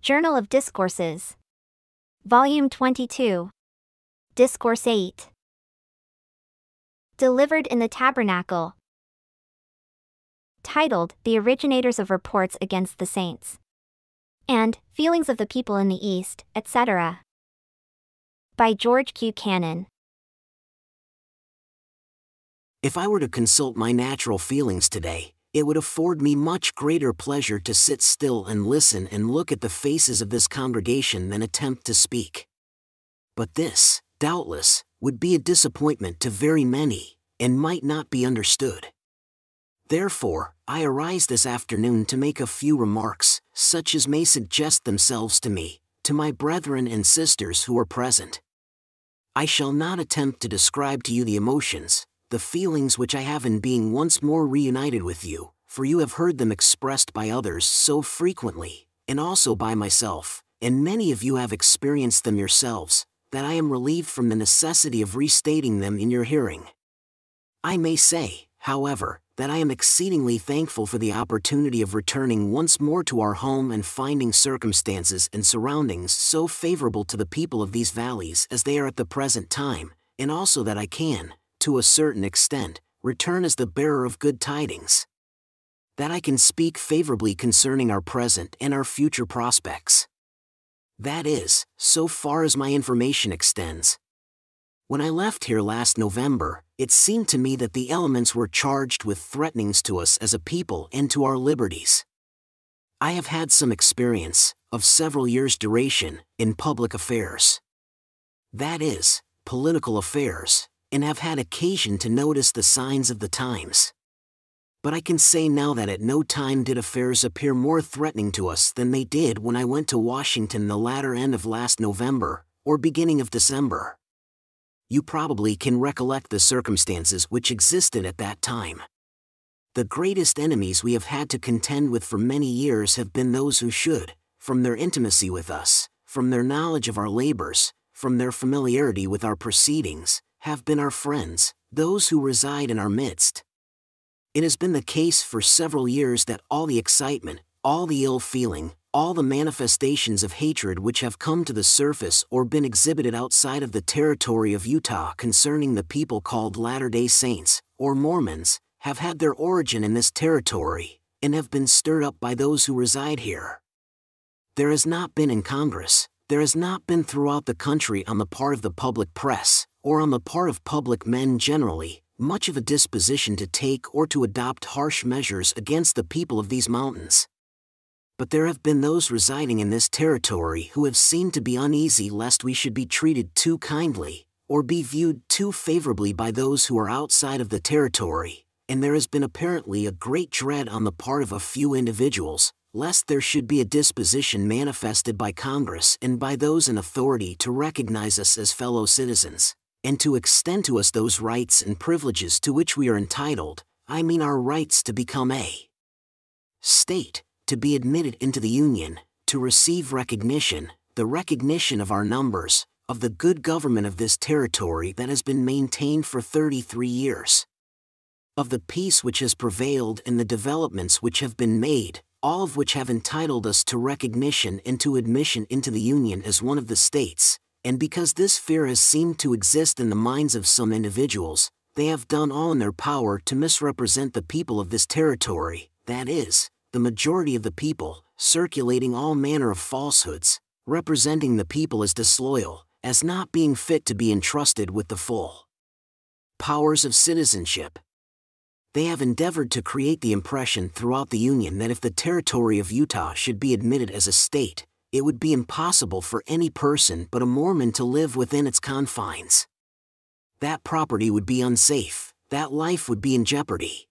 Journal of Discourses. Volume 22. Discourse 8. Delivered in the Tabernacle. Titled, The Originators of Reports Against the Saints. And, Feelings of the People in the East, etc. By George Q. Cannon. If I were to consult my natural feelings today, it would afford me much greater pleasure to sit still and listen and look at the faces of this congregation than attempt to speak. But this, doubtless, would be a disappointment to very many, and might not be understood. Therefore, I arise this afternoon to make a few remarks, such as may suggest themselves to me, to my brethren and sisters who are present. I shall not attempt to describe to you the emotions, the feelings which I have in being once more reunited with you, for you have heard them expressed by others so frequently, and also by myself, and many of you have experienced them yourselves, that I am relieved from the necessity of restating them in your hearing. I may say, however, that I am exceedingly thankful for the opportunity of returning once more to our home and finding circumstances and surroundings so favorable to the people of these valleys as they are at the present time, and also that I can, to a certain extent, return as the bearer of good tidings. That I can speak favorably concerning our present and our future prospects. That is, so far as my information extends. When I left here last November, it seemed to me that the elements were charged with threatenings to us as a people and to our liberties. I have had some experience, of several years' duration, in public affairs. That is, political affairs, and have had occasion to notice the signs of the times. But I can say now that at no time did affairs appear more threatening to us than they did when I went to Washington the latter end of last November, or beginning of December. You probably can recollect the circumstances which existed at that time. The greatest enemies we have had to contend with for many years have been those who should, from their intimacy with us, from their knowledge of our labors, from their familiarity with our proceedings, have been our friends, those who reside in our midst. It has been the case for several years that all the excitement, all the ill feeling, all the manifestations of hatred which have come to the surface or been exhibited outside of the territory of Utah concerning the people called Latter-day Saints, or Mormons, have had their origin in this territory, and have been stirred up by those who reside here. There has not been in Congress, there has not been throughout the country on the part of the public press, or on the part of public men generally, much of a disposition to take or to adopt harsh measures against the people of these mountains. But there have been those residing in this territory who have seemed to be uneasy lest we should be treated too kindly, or be viewed too favorably by those who are outside of the territory, and there has been apparently a great dread on the part of a few individuals, lest there should be a disposition manifested by Congress and by those in authority to recognize us as fellow citizens, and to extend to us those rights and privileges to which we are entitled, I mean our rights to become a state, to be admitted into the Union, to receive recognition, the recognition of our numbers, of the good government of this territory that has been maintained for 33 years. Of the peace which has prevailed and the developments which have been made, all of which have entitled us to recognition and to admission into the Union as one of the states, and because this fear has seemed to exist in the minds of some individuals, they have done all in their power to misrepresent the people of this territory, that is, the majority of the people, circulating all manner of falsehoods, representing the people as disloyal, as not being fit to be entrusted with the full powers of citizenship. They have endeavored to create the impression throughout the Union that if the territory of Utah should be admitted as a state, it would be impossible for any person but a Mormon to live within its confines. That property would be unsafe, that life would be in jeopardy,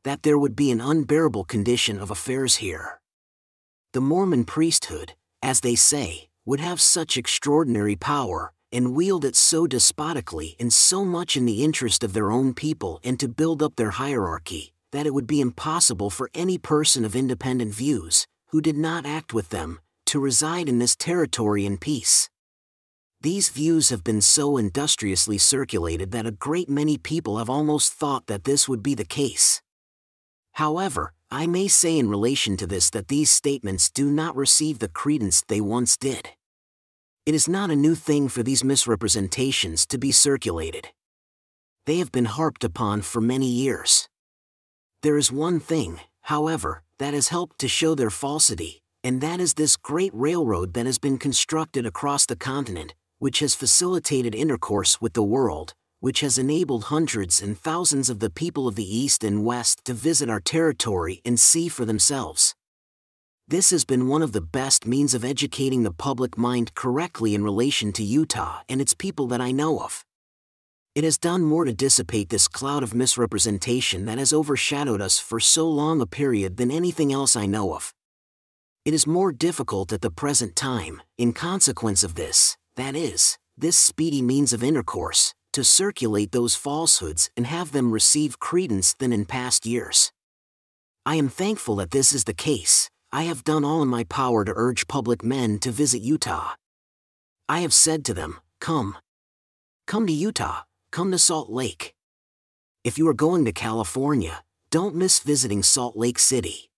that there would be an unbearable condition of affairs here. The Mormon priesthood, as they say, would have such extraordinary power, and wield it so despotically and so much in the interest of their own people and to build up their hierarchy, that it would be impossible for any person of independent views, who did not act with them, to reside in this territory in peace. These views have been so industriously circulated that a great many people have almost thought that this would be the case. However, I may say in relation to this that these statements do not receive the credence they once did. It is not a new thing for these misrepresentations to be circulated. They have been harped upon for many years. There is one thing, however, that has helped to show their falsity, and that is this great railroad that has been constructed across the continent, which has facilitated intercourse with the world, which has enabled hundreds and thousands of the people of the East and West to visit our territory and see for themselves. This has been one of the best means of educating the public mind correctly in relation to Utah and its people that I know of. It has done more to dissipate this cloud of misrepresentation that has overshadowed us for so long a period than anything else I know of. It is more difficult at the present time, in consequence of this, that is, this speedy means of intercourse, to circulate those falsehoods and have them receive credence than in past years. I am thankful that this is the case. I have done all in my power to urge public men to visit Utah. I have said to them, come. Come to Utah, come to Salt Lake. If you are going to California, don't miss visiting Salt Lake City.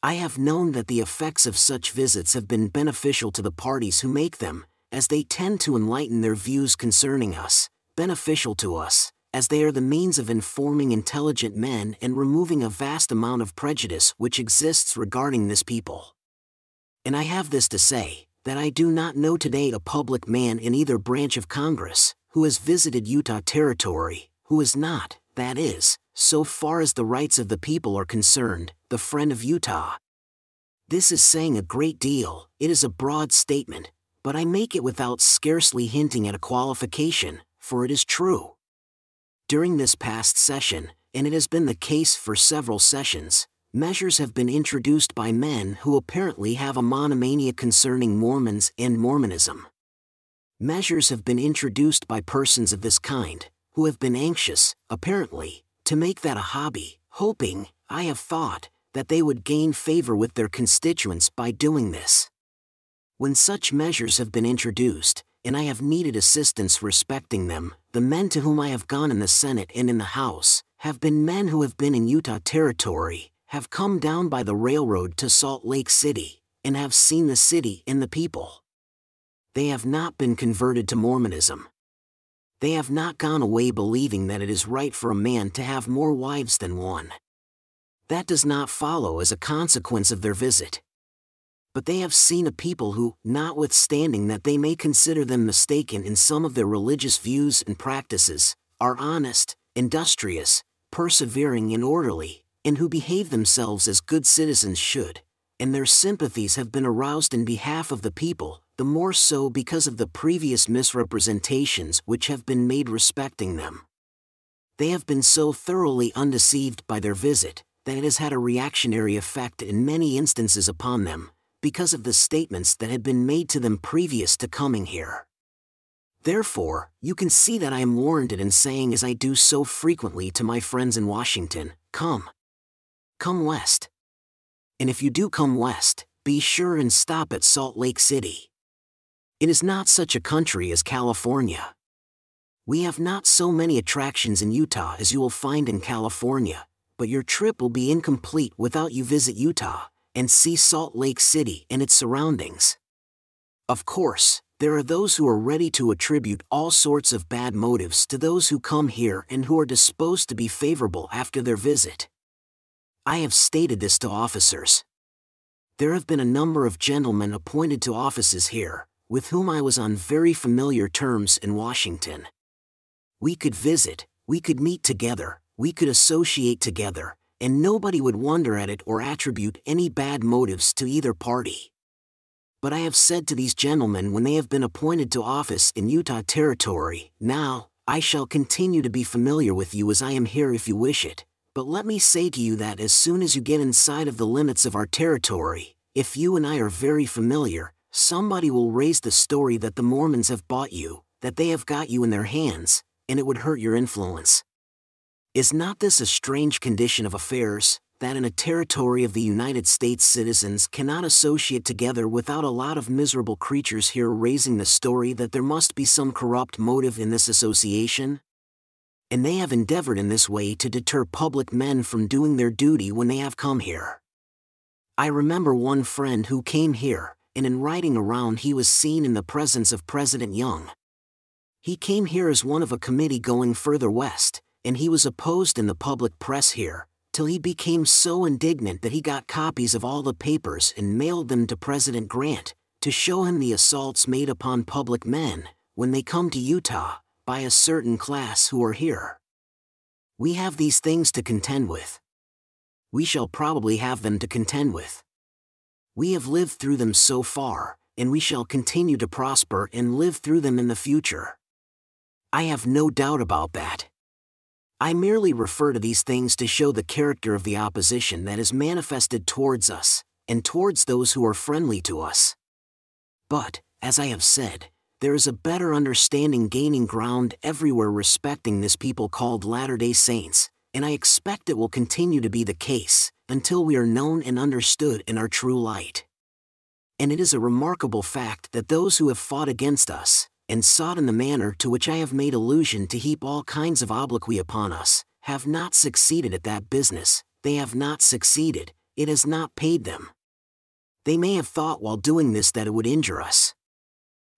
I have known that the effects of such visits have been beneficial to the parties who make them, as they tend to enlighten their views concerning us, beneficial to us, as they are the means of informing intelligent men and removing a vast amount of prejudice which exists regarding this people. And I have this to say, that I do not know today a public man in either branch of Congress, who has visited Utah territory, who is not, that is, so far as the rights of the people are concerned, the friend of Utah. This is saying a great deal. It is a broad statement, but I make it without scarcely hinting at a qualification, for it is true. During this past session, and it has been the case for several sessions, measures have been introduced by men who apparently have a monomania concerning Mormons and Mormonism. Measures have been introduced by persons of this kind, who have been anxious, apparently, to make that a hobby, hoping, I have thought, that they would gain favor with their constituents by doing this. When such measures have been introduced, and I have needed assistance respecting them, the men to whom I have gone in the Senate and in the House, have been men who have been in Utah territory, have come down by the railroad to Salt Lake City, and have seen the city and the people. They have not been converted to Mormonism. They have not gone away believing that it is right for a man to have more wives than one. That does not follow as a consequence of their visit. But they have seen a people who, notwithstanding that they may consider them mistaken in some of their religious views and practices, are honest, industrious, persevering and orderly, and who behave themselves as good citizens should, and their sympathies have been aroused in behalf of the people, the more so because of the previous misrepresentations which have been made respecting them. They have been so thoroughly undeceived by their visit, that it has had a reactionary effect in many instances upon them, because of the statements that had been made to them previous to coming here. Therefore, you can see that I am warranted in saying as I do so frequently to my friends in Washington, come. Come west. And if you do come west, be sure and stop at Salt Lake City. It is not such a country as California. We have not so many attractions in Utah as you will find in California, but your trip will be incomplete without you visit Utah and see Salt Lake City and its surroundings. Of course, there are those who are ready to attribute all sorts of bad motives to those who come here and who are disposed to be favorable after their visit. I have stated this to officers. There have been a number of gentlemen appointed to offices here, with whom I was on very familiar terms in Washington. We could visit, we could meet together, we could associate together, and nobody would wonder at it or attribute any bad motives to either party. But I have said to these gentlemen when they have been appointed to office in Utah territory, now, I shall continue to be familiar with you as I am here if you wish it, but let me say to you that as soon as you get inside of the limits of our territory, if you and I are very familiar, somebody will raise the story that the Mormons have bought you, that they have got you in their hands, and it would hurt your influence. Is not this a strange condition of affairs, that in a territory of the United States citizens cannot associate together without a lot of miserable creatures here raising the story that there must be some corrupt motive in this association? and they have endeavored in this way to deter public men from doing their duty when they have come here. I remember one friend who came here, and in riding around he was seen in the presence of President Young. He came here as one of a committee going further west, and he was opposed in the public press here, till he became so indignant that he got copies of all the papers and mailed them to President Grant, to show him the assaults made upon public men, when they come to Utah, by a certain class who are here. We have these things to contend with. We shall probably have them to contend with. We have lived through them so far, and we shall continue to prosper and live through them in the future. I have no doubt about that. I merely refer to these things to show the character of the opposition that is manifested towards us, and towards those who are friendly to us. But, as I have said, there is a better understanding gaining ground everywhere respecting this people called Latter-day Saints, and I expect it will continue to be the case, until we are known and understood in our true light. And it is a remarkable fact that those who have fought against us, and sought in the manner to which I have made allusion to heap all kinds of obloquy upon us, have not succeeded at that business. They have not succeeded, it has not paid them. They may have thought while doing this that it would injure us.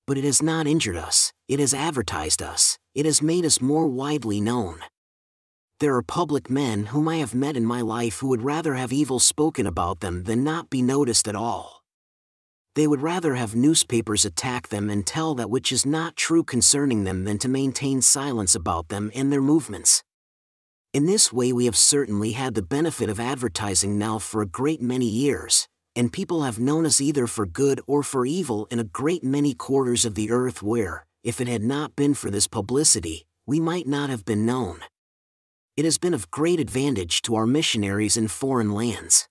But it has not injured us, it has advertised us, it has made us more widely known. There are public men whom I have met in my life who would rather have evil spoken about them than not be noticed at all. They would rather have newspapers attack them and tell that which is not true concerning them than to maintain silence about them and their movements. In this way we have certainly had the benefit of advertising now for a great many years, and people have known us either for good or for evil in a great many quarters of the earth where, if it had not been for this publicity, we might not have been known. It has been of great advantage to our missionaries in foreign lands.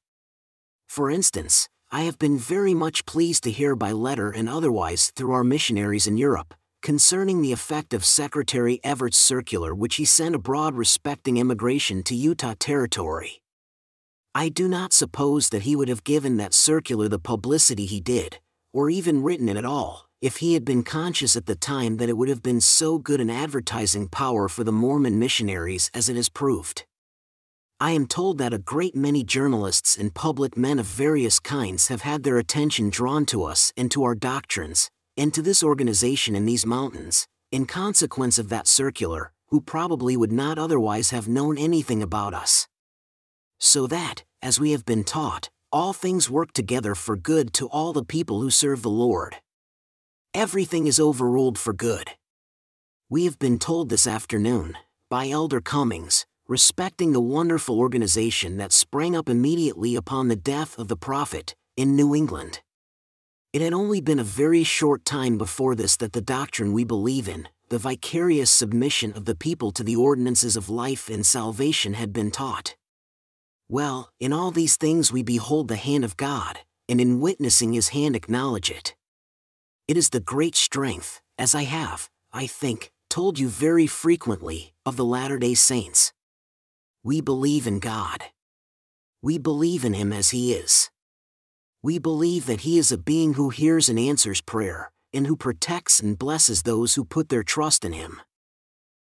For instance, I have been very much pleased to hear by letter and otherwise through our missionaries in Europe, concerning the effect of Secretary Everett's circular which he sent abroad respecting immigration to Utah Territory. I do not suppose that he would have given that circular the publicity he did, or even written it at all, if he had been conscious at the time that it would have been so good an advertising power for the Mormon missionaries as it has proved. I am told that a great many journalists and public men of various kinds have had their attention drawn to us and to our doctrines, and to this organization in these mountains, in consequence of that circular, who probably would not otherwise have known anything about us. So that, as we have been taught, all things work together for good to all the people who serve the Lord. Everything is overruled for good. We have been told this afternoon, by Elder Cummings, respecting the wonderful organization that sprang up immediately upon the death of the prophet, in New England. It had only been a very short time before this that the doctrine we believe in, the vicarious submission of the people to the ordinances of life and salvation, had been taught. Well, in all these things we behold the hand of God, and in witnessing His hand acknowledge it. It is the great strength, as I have, I think, told you very frequently, of the Latter-day Saints. We believe in God. We believe in Him as He is. We believe that He is a being who hears and answers prayer, and who protects and blesses those who put their trust in Him.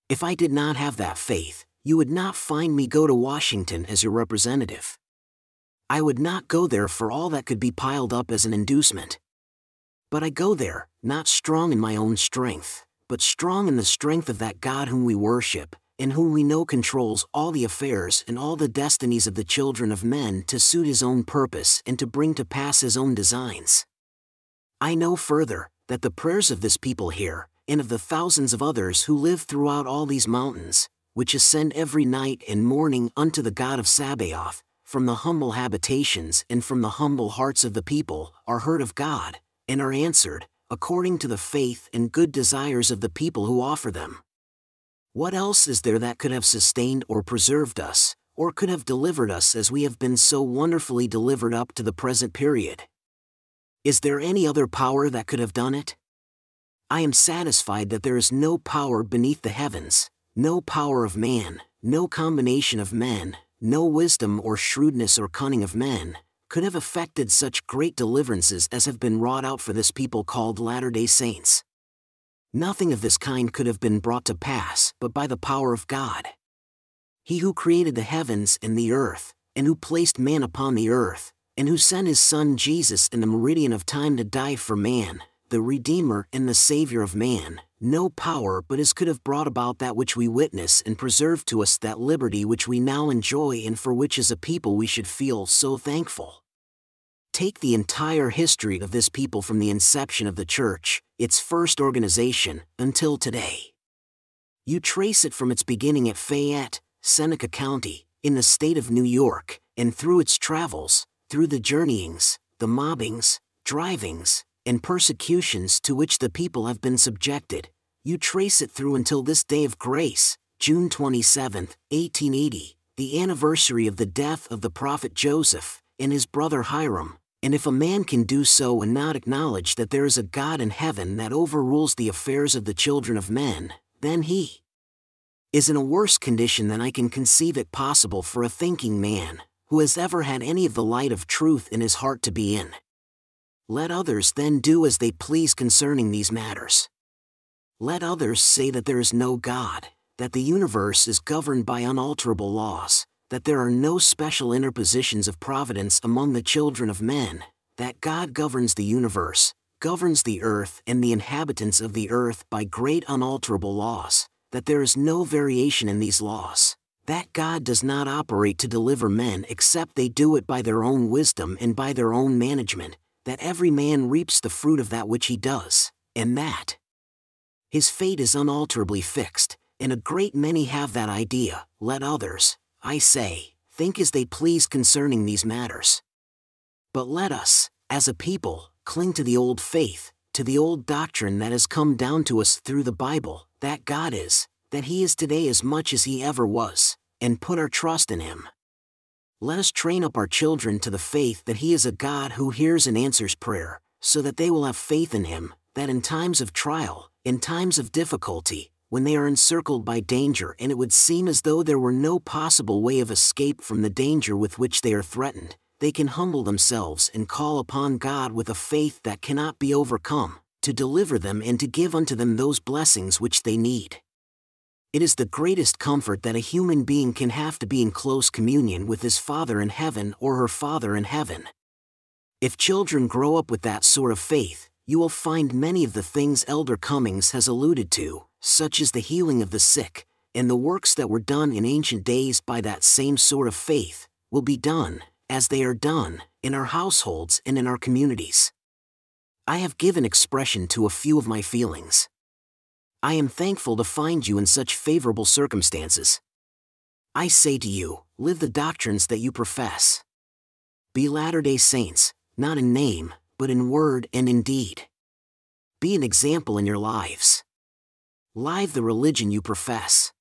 If I did not have that faith, you would not find me go to Washington as your representative. I would not go there for all that could be piled up as an inducement. But I go there, not strong in my own strength, but strong in the strength of that God whom we worship, and whom we know controls all the affairs and all the destinies of the children of men to suit His own purpose and to bring to pass His own designs. I know further, that the prayers of this people here, and of the thousands of others who live throughout all these mountains, which ascend every night and morning unto the God of Sabaoth, from the humble habitations and from the humble hearts of the people, are heard of God, and are answered, according to the faith and good desires of the people who offer them. What else is there that could have sustained or preserved us, or could have delivered us as we have been so wonderfully delivered up to the present period? Is there any other power that could have done it? I am satisfied that there is no power beneath the heavens, no power of man, no combination of men, no wisdom or shrewdness or cunning of men, could have effected such great deliverances as have been wrought out for this people called Latter-day Saints. Nothing of this kind could have been brought to pass but by the power of God. He who created the heavens and the earth, and who placed man upon the earth, and who sent his Son Jesus in the meridian of time to die for man, the Redeemer and the Savior of man, no power but his could have brought about that which we witness and preserved to us that liberty which we now enjoy and for which as a people we should feel so thankful. Take the entire history of this people from the inception of the church, its first organization, until today. You trace it from its beginning at Fayette, Seneca County, in the state of New York, and through its travels, through the journeyings, the mobbings, drivings, and persecutions to which the people have been subjected, you trace it through until this day of grace, June 27, 1880, the anniversary of the death of the prophet Joseph, and his brother Hiram. And if a man can do so and not acknowledge that there is a God in heaven that overrules the affairs of the children of men, then he is in a worse condition than I can conceive it possible for a thinking man, who has ever had any of the light of truth in his heart to be in. Let others then do as they please concerning these matters. Let others say that there is no God, that the universe is governed by unalterable laws, that there are no special interpositions of providence among the children of men, that God governs the universe, governs the earth and the inhabitants of the earth by great unalterable laws, that there is no variation in these laws, that God does not operate to deliver men except they do it by their own wisdom and by their own management, that every man reaps the fruit of that which he does, and that his fate is unalterably fixed, and a great many have that idea. Let others, I say, think as they please concerning these matters. But let us, as a people, cling to the old faith, to the old doctrine that has come down to us through the Bible, that God is, that He is today as much as He ever was, and put our trust in Him. Let us train up our children to the faith that He is a God who hears and answers prayer, so that they will have faith in Him, that in times of trial, in times of difficulty, when they are encircled by danger and it would seem as though there were no possible way of escape from the danger with which they are threatened, they can humble themselves and call upon God with a faith that cannot be overcome, to deliver them and to give unto them those blessings which they need. It is the greatest comfort that a human being can have to be in close communion with his Father in heaven or her Father in heaven. If children grow up with that sort of faith, you will find many of the things Elder Cummings has alluded to, such as the healing of the sick, and the works that were done in ancient days by that same sort of faith, will be done, as they are done, in our households and in our communities. I have given expression to a few of my feelings. I am thankful to find you in such favorable circumstances. I say to you, live the doctrines that you profess. Be Latter-day Saints, not in name, but in word and in deed. Be an example in your lives. Live the religion you profess.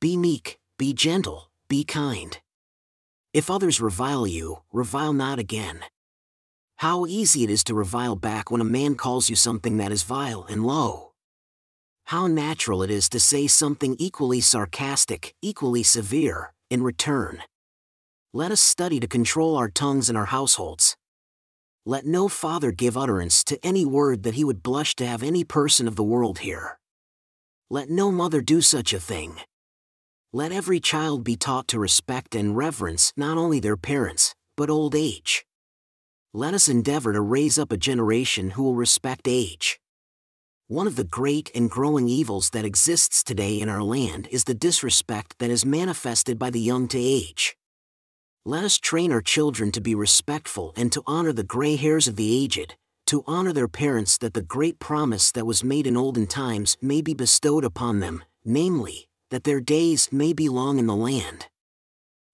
Be meek, be gentle, be kind. If others revile you, revile not again. How easy it is to revile back when a man calls you something that is vile and low. How natural it is to say something equally sarcastic, equally severe, in return. Let us study to control our tongues in our households. Let no father give utterance to any word that he would blush to have any person of the world hear. Let no mother do such a thing. Let every child be taught to respect and reverence not only their parents, but old age. Let us endeavor to raise up a generation who will respect age. One of the great and growing evils that exists today in our land is the disrespect that is manifested by the young to age. Let us train our children to be respectful and to honor the gray hairs of the aged, to honor their parents, that the great promise that was made in olden times may be bestowed upon them, namely, that their days may be long in the land.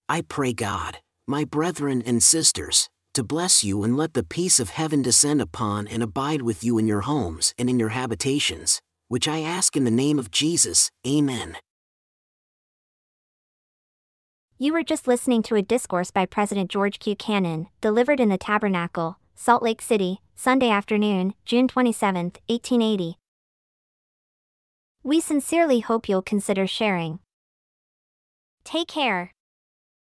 I pray God, my brethren and sisters, to bless you and let the peace of heaven descend upon and abide with you in your homes and in your habitations, which I ask in the name of Jesus. Amen. You were just listening to a discourse by President George Q. Cannon, delivered in the Tabernacle, Salt Lake City, Sunday afternoon, June 27, 1880. We sincerely hope you'll consider sharing. Take care.